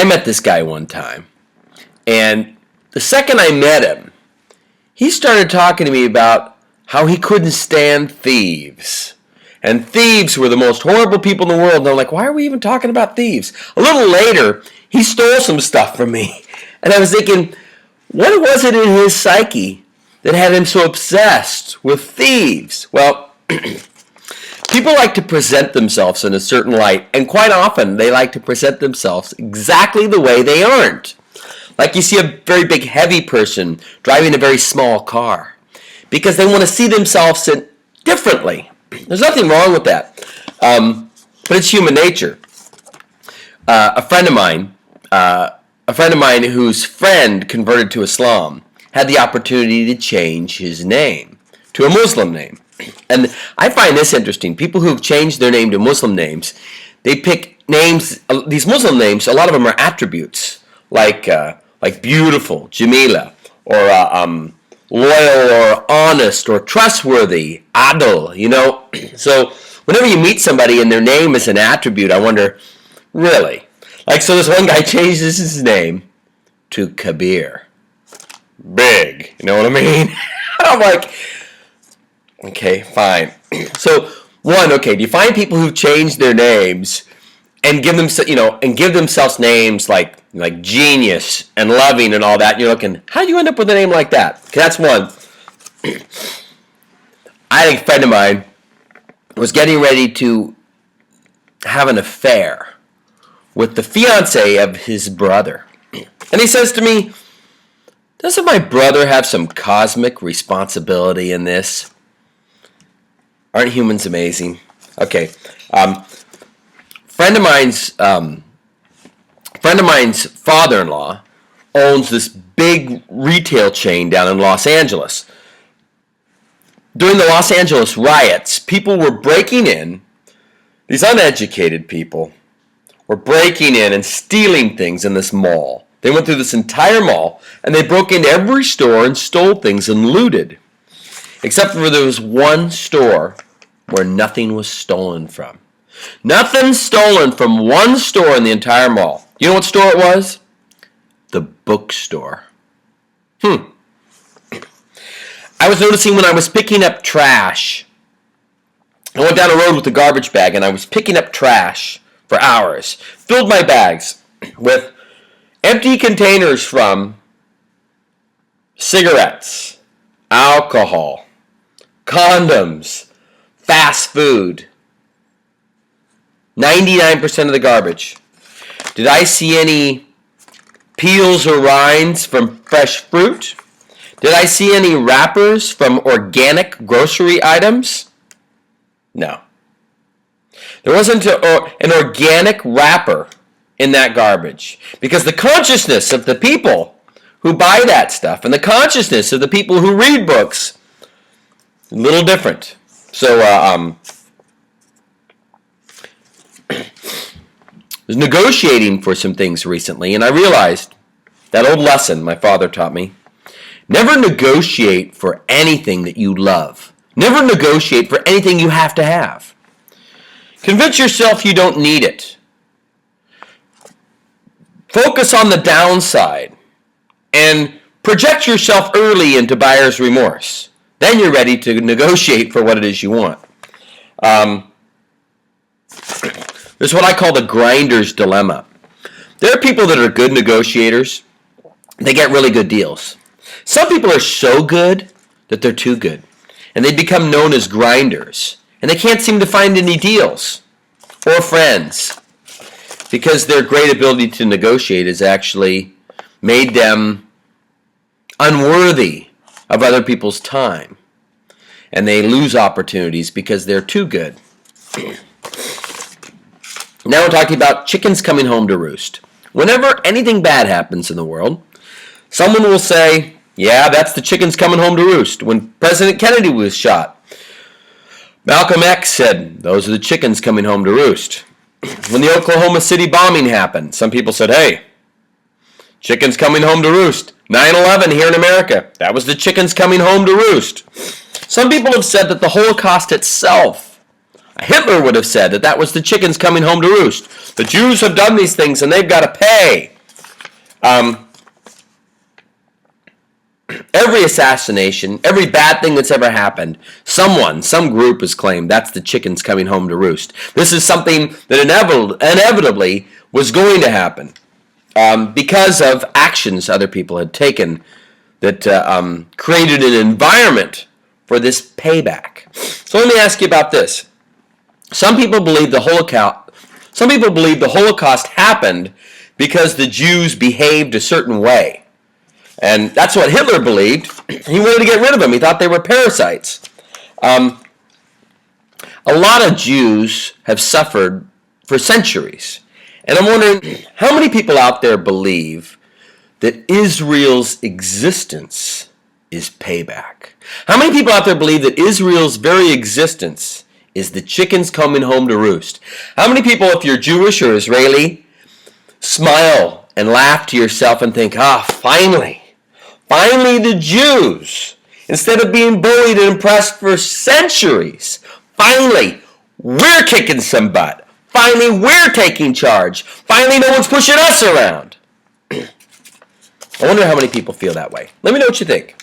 I met this guy one time, and the second I met him, he started talking to me about how he couldn't stand thieves. And thieves were the most horrible people in the world. And I'm like, why are we even talking about thieves? A little later, he stole some stuff from me. And I was thinking, what was it in his psyche that had him so obsessed with thieves? Well, people like to present themselves in a certain light. And quite often, they like to present themselves exactly the way they aren't. Like you see a very big, heavy person driving a very small car. Because they want to see themselves differently. There's nothing wrong with that, but it's human nature. A friend of mine whose friend converted to Islam had the opportunity to change his name to a Muslim name, and I find this interesting. People who've changed their name to Muslim names, they pick names. These Muslim names, a lot of them are attributes like beautiful, Jamila, or loyal or honest or trustworthy, adil, you know. So whenever you meet somebody and their name is an attribute, I wonder, really? Like, so this one guy changes his name to Kabir. Big, you know what I mean? I'm like, okay, fine. So, do you find people who've changed their names and give them, and give themselves names like genius and loving and all that? And you're looking, how do you end up with a name like that? That's one. I think a friend of mine was getting ready to have an affair with the fiance of his brother. And he says to me, doesn't my brother have some cosmic responsibility in this? Aren't humans amazing? Okay. Friend of mine's father-in-law owns this big retail chain down in Los Angeles. During the Los Angeles riots, people were breaking in. These uneducated people were breaking in and stealing things in this mall. They went through this entire mall, and they broke into every store and stole things and looted. Except for there was one store where nothing was stolen from. Nothing stolen from one store in the entire mall. You know what store it was? The bookstore. I was noticing when I was picking up trash. I went down a road with a garbage bag and I was picking up trash for hours. Filled my bags with empty containers from cigarettes, alcohol, condoms, fast food. 99% of the garbage. Did I see any peels or rinds from fresh fruit? Did I see any wrappers from organic grocery items? No. There wasn't an organic wrapper in that garbage. Because the consciousness of the people who buy that stuff and the consciousness of the people who read books, a little different. So, I was negotiating for some things recently, and I realized that old lesson my father taught me. Never negotiate for anything that you love. Never negotiate for anything you have to have. Convince yourself you don't need it. Focus on the downside and project yourself early into buyer's remorse. Then you're ready to negotiate for what it is you want. There's what I call the grinder's dilemma. There are people that are good negotiators. They get really good deals. Some people are so good that they're too good. And they become known as grinders. And they can't seem to find any deals or friends because their great ability to negotiate has actually made them unworthy of other people's time. And they lose opportunities because they're too good. Now we're talking about chickens coming home to roost. Whenever anything bad happens in the world, someone will say, yeah, that's the chickens coming home to roost. When President Kennedy was shot, Malcolm X said, those are the chickens coming home to roost. When the Oklahoma City bombing happened, some people said, hey, chickens coming home to roost. 9/11 here in America, that was the chickens coming home to roost. Some people have said that the Holocaust itself, Hitler would have said that was the chickens coming home to roost. The Jews have done these things and they've got to pay. Every assassination, every bad thing that's ever happened, some group has claimed that's the chickens coming home to roost. This is something that inevitably was going to happen because of actions other people had taken that created an environment for this payback. So let me ask you about this. Some people believe the Holocaust happened because the Jews behaved a certain way. And that's what Hitler believed. He wanted to get rid of them. He thought they were parasites. A lot of Jews have suffered for centuries. And I'm wondering, how many people out there believe that Israel's existence is payback? How many people out there believe that Israel's very existence is the chickens coming home to roost? How many people, if you're Jewish or Israeli, smile and laugh to yourself and think, finally the Jews, instead of being bullied and oppressed for centuries, finally we're kicking some butt. Finally we're taking charge. Finally no one's pushing us around. I wonder how many people feel that way. Let me know what you think.